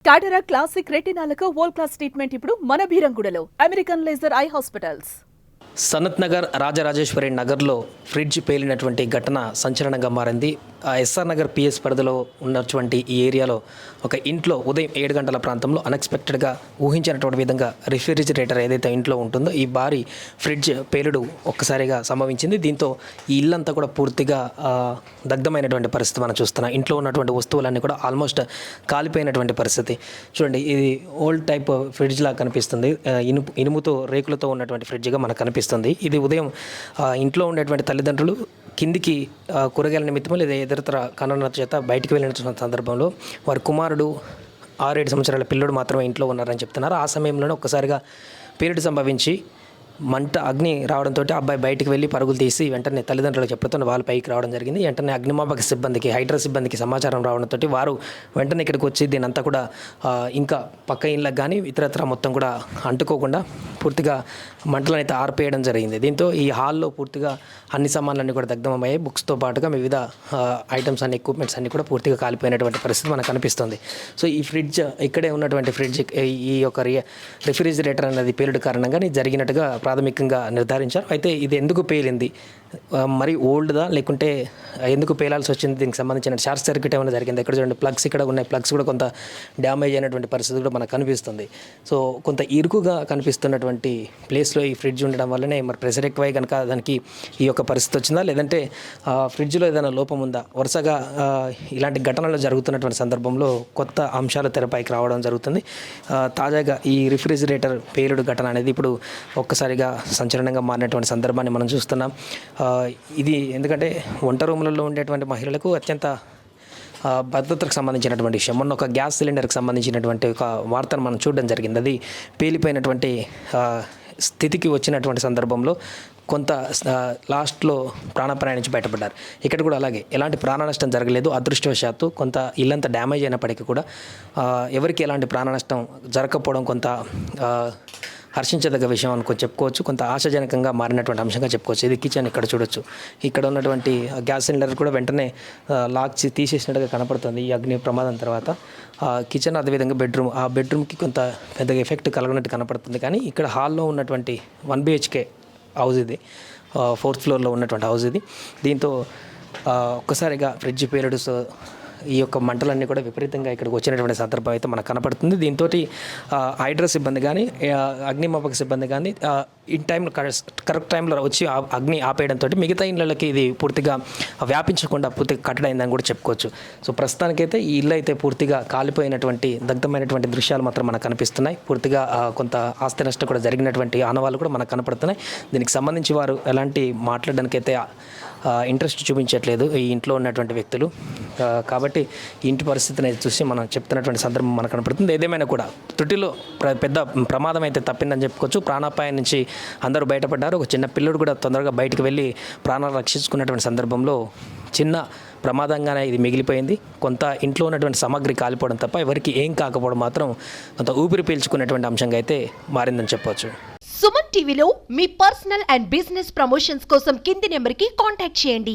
కాటరా classic రెటినాలకు world class treatment ఇప్పుడు మన భీరంగూడలో American laser eye hospitals. Sanath Nagar Rajarajeshwari నగర్లో ఫ్రిడ్జ్ పేలినటువంటి ఘటన సంచలనంగా మారింది. ఎస్ఆర్ నగర్ పిఎస్ పరిధిలో ఉన్నటువంటి ఈ ఏరియాలో ఒక ఇంట్లో ఉదయం 7 గంటల ప్రాంతంలో అన్ఎక్స్పెక్టెడ్గా ఊహించినటువంటి విధంగా రిఫ్రిజిరేటర్ ఏదైతే ఇంట్లో ఉంటుందో ఈ భారీ ఫ్రిడ్జ్ పేలుడు ఒక్కసారిగా సంభవించింది. దీంతో ఈ ఇల్లంతా కూడా పూర్తిగా దగ్ధమైనటువంటి పరిస్థితి మనం చూస్తున్నాం. ఇంట్లో ఉన్నటువంటి వస్తువులన్నీ కూడా ఆల్మోస్ట్ కాలిపోయినటువంటి పరిస్థితి. చూడండి, ఇది ఓల్డ్ టైప్ ఫ్రిడ్జ్ లాగా కనిపిస్తుంది. ఇనుముతో రేకులతో ఉన్నటువంటి ఫ్రిడ్జ్గా మనకు కనిపిస్తుంది. ఇది ఉదయం ఇంట్లో ఉండేటువంటి తల్లిదండ్రులు కిందికి కూరగాయల నిమిత్తమో లేదా ఇతరతర కారణాల చేత బయటికి వెళ్ళిన సందర్భంలో వారి కుమారుడు 6-7 సంవత్సరాల పిల్లడు మాత్రమే ఇంట్లో ఉన్నారని చెప్తున్నారు. ఆ సమయంలోనే ఒక్కసారిగా పేలుడు సంభవించి మంట అగ్ని రావడంతో అబ్బాయి బయటికి వెళ్ళి పరుగులు తీసి వెంటనే తల్లిదండ్రులకు చెప్పడంతో వాళ్ళు పైకి రావడం జరిగింది. వెంటనే అగ్నిమాపక సిబ్బందికి, హైడ్రా సిబ్బందికి సమాచారం రావడంతో వారు వెంటనే ఇక్కడికి వచ్చి దీని అంతా కూడా ఇంకా పక్క ఇళ్ళకి కానీ ఇతరత్ర మొత్తం కూడా అంటుకోకుండా పూర్తిగా మంటలను అయితే ఆర్పేయడం జరిగింది. దీంతో ఈ హాల్లో పూర్తిగా అన్ని సామాన్లన్నీ కూడా దగ్ధమయ్యాయి. బుక్స్తో పాటుగా వివిధ ఐటమ్స్ అన్ని ఎక్విప్మెంట్స్ అన్నీ కూడా పూర్తిగా కాలిపోయినటువంటి పరిస్థితి మనకు కనిపిస్తుంది. సో ఈ ఫ్రిడ్జ్, ఇక్కడే ఉన్నటువంటి ఫ్రిడ్జ్, ఈ యొక్క రిఫ్రిజిరేటర్ అనేది పేలుడు కారణంగా జరిగినట్టుగా ప్రాథమికంగా నిర్ధారించారు. అయితే ఇది ఎందుకు పేలింది, మరి ఓల్డ్దా లేకుంటే ఎందుకు పేలాల్సి వచ్చింది, దీనికి సంబంధించిన షార్ట్ సర్క్యూట్ ఏమైనా జరిగింది. ఇక్కడ చూడండి, ప్లగ్స్ ఇక్కడ ఉన్నాయి. ప్లగ్స్ కూడా కొంత డ్యామేజ్ అయినటువంటి పరిస్థితి కూడా మనకు కనిపిస్తుంది. సో కొంత ఇరుకుగా కనిపిస్తున్నటువంటి ప్లేస్లో ఈ ఫ్రిడ్జ్ ఉండడం వల్లనే మరి ప్రెషర్ ఎక్కువై కనుక దానికి ఈ యొక్క పరిస్థితి వచ్చిందా, లేదంటే ఫ్రిడ్జ్లో ఏదైనా లోపం ఉందా. వరుసగా ఇలాంటి ఘటనలు జరుగుతున్నటువంటి సందర్భంలో కొత్త అంశాలు తెరపైకి రావడం జరుగుతుంది. తాజాగా ఈ రిఫ్రిజిరేటర్ పేలుడు ఘటన అనేది ఇప్పుడు ఒక్కసారిగా సంచలనంగా మారినటువంటి సందర్భాన్ని మనం చూస్తున్నాం. ఇది ఎందుకంటే వంట రూములలో ఉండేటువంటి మహిళలకు అత్యంత భద్రతకు సంబంధించినటువంటి విషయం. మొన్న ఒక గ్యాస్ సిలిండర్కి సంబంధించినటువంటి ఒక వార్తను మనం చూడడం జరిగింది. అది పేలిపోయినటువంటి స్థితికి వచ్చినటువంటి సందర్భంలో కొంత లాస్ట్లో ప్రాణాపాయం నుంచి బయటపడ్డారు. ఇక్కడ కూడా అలాగే ఎలాంటి ప్రాణ నష్టం జరగలేదు. అదృష్టవశాత్తు కొంత ఇల్లంతా డ్యామేజ్ అయినప్పటికీ కూడా ఎవరికి ఎలాంటి ప్రాణ నష్టం జరగకపోవడం కొంత హర్షించదగ్గ విషయం అనుకో చెప్పుకోవచ్చు. కొంత ఆశాజనకంగా మారినటువంటి అంశంగా చెప్పుకోవచ్చు. ఇది కిచెన్, ఇక్కడ చూడొచ్చు. ఇక్కడ ఉన్నటువంటి గ్యాస్ సిలిండర్ కూడా వెంటనే లాక్ తీసేసినట్టుగా కనపడుతుంది ఈ అగ్ని ప్రమాదం తర్వాత. కిచెన్, అదేవిధంగా బెడ్రూమ్, ఆ బెడ్రూమ్కి కొంత పెద్దగా ఎఫెక్ట్ కలగనట్టు కనపడుతుంది. కానీ ఇక్కడ హాల్లో ఉన్నటువంటి 1 BHK హౌస్ ఇది, 4th ఫ్లోర్లో ఉన్నటువంటి హౌస్ ఇది. దీంతో ఒక్కసారిగా ఫ్రిడ్జ్ పేలుడు, ఈ యొక్క మంటలన్నీ కూడా విపరీతంగా ఇక్కడికి వచ్చినటువంటి సందర్భం అయితే మనకు కనపడుతుంది. దీంతో హైడ్రా సిబ్బంది కానీ అగ్నిమాపక సిబ్బంది కానీ ఇన్ టైంలో కరెక్ట్ టైంలో వచ్చి అగ్ని ఆపేయడంతో మిగతా ఇళ్ళకి ఇది పూర్తిగా వ్యాపించకుండా పూర్తిగా కట్టడైందని కూడా చెప్పుకోవచ్చు. సో ప్రస్తుతానికైతే ఈ ఇల్లు అయితే పూర్తిగా కాలిపోయినటువంటి దగ్ధమైనటువంటి దృశ్యాలు మాత్రం మనకు కనిపిస్తున్నాయి. పూర్తిగా కొంత ఆస్తి నష్టం కూడా జరిగినటువంటి ఆనవాళ్ళు కూడా మనకు కనపడుతున్నాయి. దీనికి సంబంధించి వారు ఎలాంటి మాట్లాడడానికైతే ఇంట్రెస్ట్ చూపించట్లేదు ఈ ఇంట్లో ఉన్నటువంటి వ్యక్తులు. కాబట్టి ఇంటి పరిస్థితిని చూసి మనం చెప్తున్నటువంటి సందర్భం మనకు కనపడుతుంది. ఏదేమైనా కూడా త్రుటిలో పెద్ద ప్రమాదం అయితే తప్పిందని చెప్పుకోవచ్చు. ప్రాణాపాయం నుంచి అందరూ బయటపడ్డారు. ఒక చిన్న పిల్లడు కూడా తొందరగా బయటకు వెళ్ళి ప్రాణాలు రక్షించుకున్నటువంటి సందర్భంలో చిన్న ప్రమాదంగానే ఇది మిగిలిపోయింది. కొంత ఇంట్లో ఉన్నటువంటి సామాగ్రి కాలిపోవడం తప్ప ఎవరికి ఏం కాకపోవడం మాత్రం కొంత ఊపిరి పీల్చుకున్నటువంటి అంశంగా అయితే మారిందని చెప్పవచ్చు. సుమన్ టీవీలో మీ పర్సనల్ అండ్ బిజినెస్ ప్రమోషన్స్ కోసం కింది నెంబర్కి కాంటాక్ట్ చేయండి.